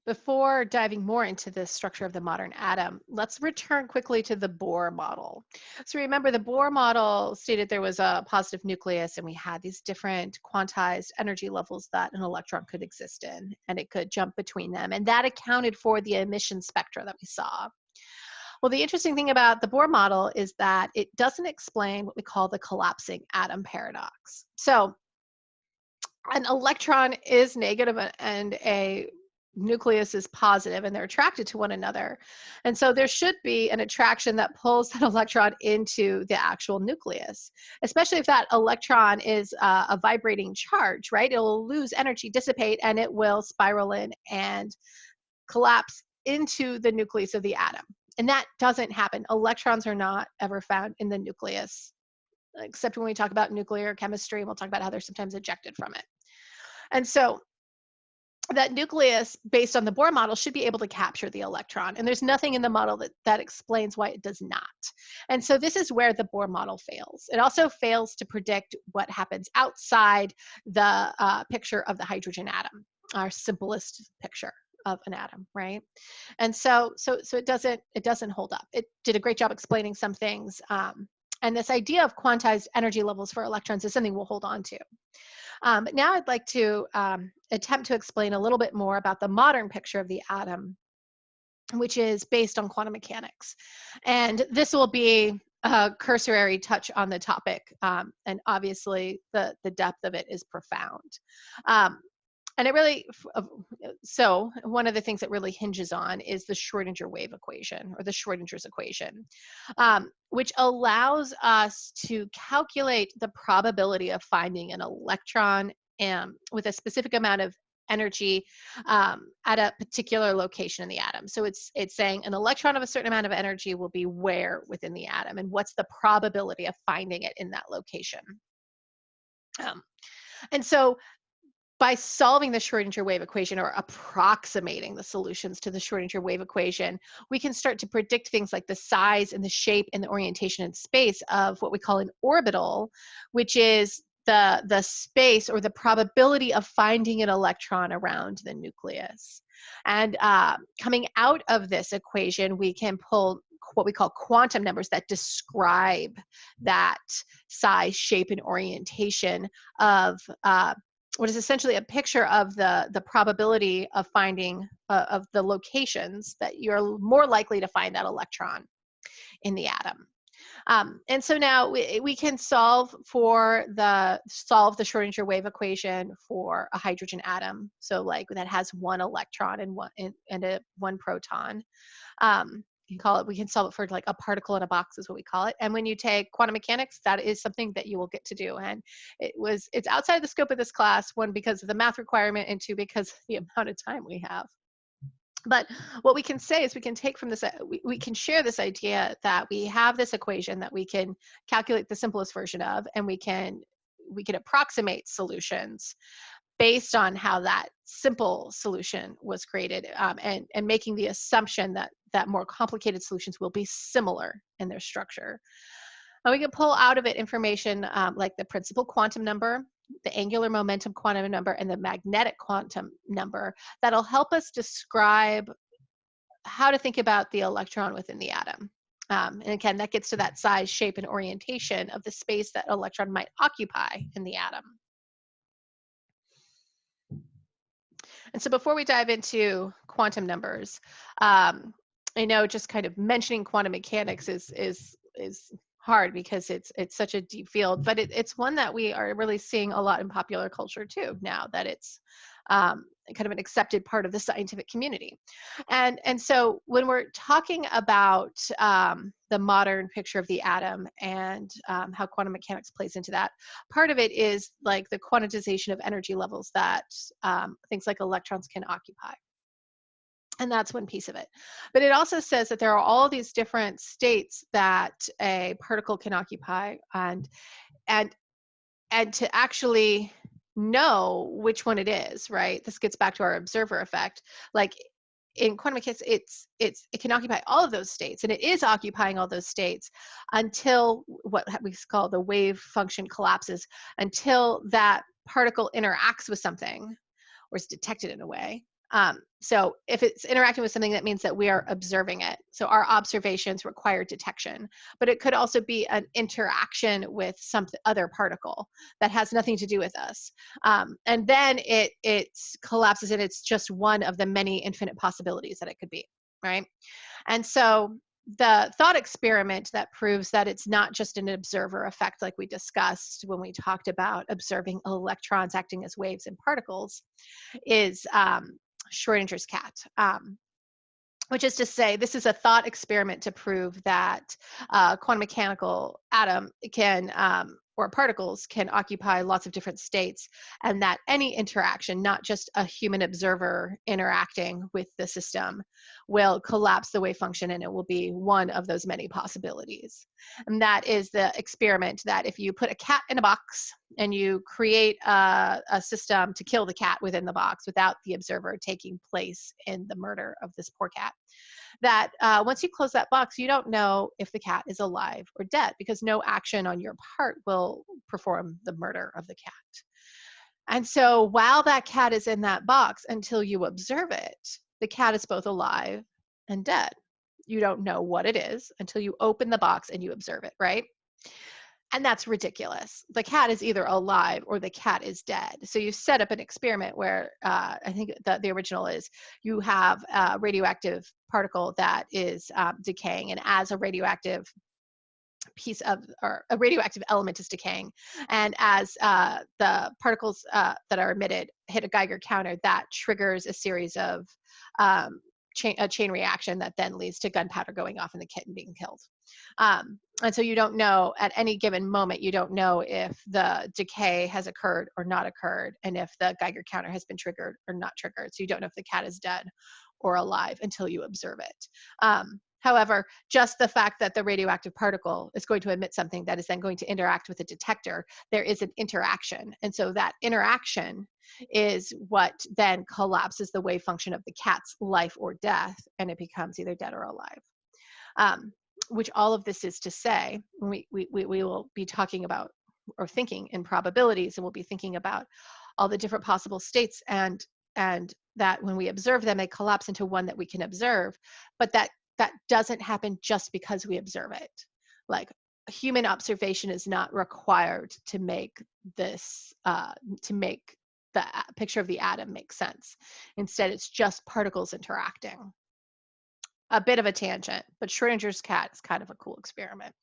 Before diving more into the structure of the modern atom, let's return quickly to the Bohr model. So remember, the Bohr model stated there was a positive nucleus and we had these different quantized energy levels that an electron could exist in, and it could jump between them. And that accounted for the emission spectra that we saw. Well, the interesting thing about the Bohr model is that it doesn't explain what we call the collapsing atom paradox. So an electron is negative and a nucleus is positive, and they're attracted to one another. And so there should be an attraction that pulls that electron into the actual nucleus, especially if that electron is a vibrating charge, right? It will lose energy, dissipate, and it will spiral in and collapse into the nucleus of the atom. And that doesn't happen. Electrons are not ever found in the nucleus, except when we talk about nuclear chemistry, and we'll talk about how they're sometimes ejected from it. And so that nucleus, based on the Bohr model, should be able to capture the electron. And there's nothing in the model that explains why it does not. And so this is where the Bohr model fails. It also fails to predict what happens outside the picture of the hydrogen atom, our simplest picture of an atom, right? And so it doesn't hold up. It did a great job explaining some things. And this idea of quantized energy levels for electrons is something we'll hold on to. But now I'd like to attempt to explain a little bit more about the modern picture of the atom, which is based on quantum mechanics. And this will be a cursory touch on the topic, and obviously the depth of it is profound. And it really, so one of the things that really hinges on is the Schrodinger wave equation, or the Schrodinger's equation, which allows us to calculate the probability of finding an electron with a specific amount of energy at a particular location in the atom. So it's saying an electron of a certain amount of energy will be where within the atom, and what's the probability of finding it in that location. And so by solving the Schrodinger wave equation, or approximating the solutions to the Schrodinger wave equation, we can start to predict things like the size and the shape and the orientation in space of what we call an orbital, which is the space or the probability of finding an electron around the nucleus. And coming out of this equation, we can pull what we call quantum numbers that describe that size, shape, and orientation of what is essentially a picture of the probability of finding of the locations that you're more likely to find that electron in the atom. And so now we can solve the Schrodinger wave equation for a hydrogen atom. So like that has one electron and one proton. We can solve it for like a particle in a box is what we call it. And when you take quantum mechanics, that is something that you will get to do. And it's outside the scope of this class, one, because of the math requirement, and two, because of the amount of time we have. But what we can say is we can take from this, we can share this idea that we have this equation that we can calculate the simplest version of, and we can approximate solutions based on how that simple solution was created, and making the assumption that more complicated solutions will be similar in their structure. And we can pull out of it information like the principal quantum number, the angular momentum quantum number, and the magnetic quantum number that'll help us describe how to think about the electron within the atom. And again, that gets to that size, shape, and orientation of the space that electron might occupy in the atom. And so before we dive into quantum numbers, I know just kind of mentioning quantum mechanics is hard because it's such a deep field, but it's one that we are really seeing a lot in popular culture too, now that it's kind of an accepted part of the scientific community. And so when we're talking about the modern picture of the atom and how quantum mechanics plays into that, part of it is like the quantization of energy levels that things like electrons can occupy. And that's one piece of it. But it also says that there are all these different states that a particle can occupy, and to actually know which one it is, right? This gets back to our observer effect. Like in quantum mechanics, it can occupy all of those states, and it is occupying all those states until what we call the wave function collapses, until that particle interacts with something or is detected in a way. So if it's interacting with something, that means that we are observing it. So our observations require detection, but it could also be an interaction with some other particle that has nothing to do with us. And then it collapses, and it's just one of the many infinite possibilities that it could be, right? And so the thought experiment that proves that it's not just an observer effect, like we discussed when we talked about observing electrons acting as waves in particles, is Schrodinger's cat. Which is to say, this is a thought experiment to prove that quantum mechanical atom can, or particles can occupy lots of different states, and that any interaction, not just a human observer interacting with the system, will collapse the wave function, and it will be one of those many possibilities. And that is the experiment that if you put a cat in a box and you create a system to kill the cat within the box without the observer taking place in the murder of this poor cat, that once you close that box, you don't know if the cat is alive or dead, because no action on your part will perform the murder of the cat. And so while that cat is in that box, until you observe it, the cat is both alive and dead. You don't know what it is until you open the box and you observe it, right? And that's ridiculous. The cat is either alive or the cat is dead. So you set up an experiment where I think the original is you have a radioactive particle that is decaying, and as a radioactive piece of, or a radioactive element is decaying, and as the particles that are emitted hit a Geiger counter, that triggers a series of a chain reaction that then leads to gunpowder going off and the kitten being killed. And so you don't know at any given moment, you don't know if the decay has occurred or not occurred, and if the Geiger counter has been triggered or not triggered. So you don't know if the cat is dead or alive until you observe it. However, just the fact that the radioactive particle is going to emit something that is then going to interact with a detector, there is an interaction. And so that interaction is what then collapses the wave function of the cat's life or death, and it becomes either dead or alive. Which all of this is to say, we will be talking about or thinking in probabilities, and we'll be thinking about all the different possible states, and that when we observe them, they collapse into one that we can observe, but that doesn't happen just because we observe it. Like, human observation is not required to make this, to make the picture of the atom make sense. Instead, it's just particles interacting. A bit of a tangent, but Schrodinger's cat is kind of a cool experiment.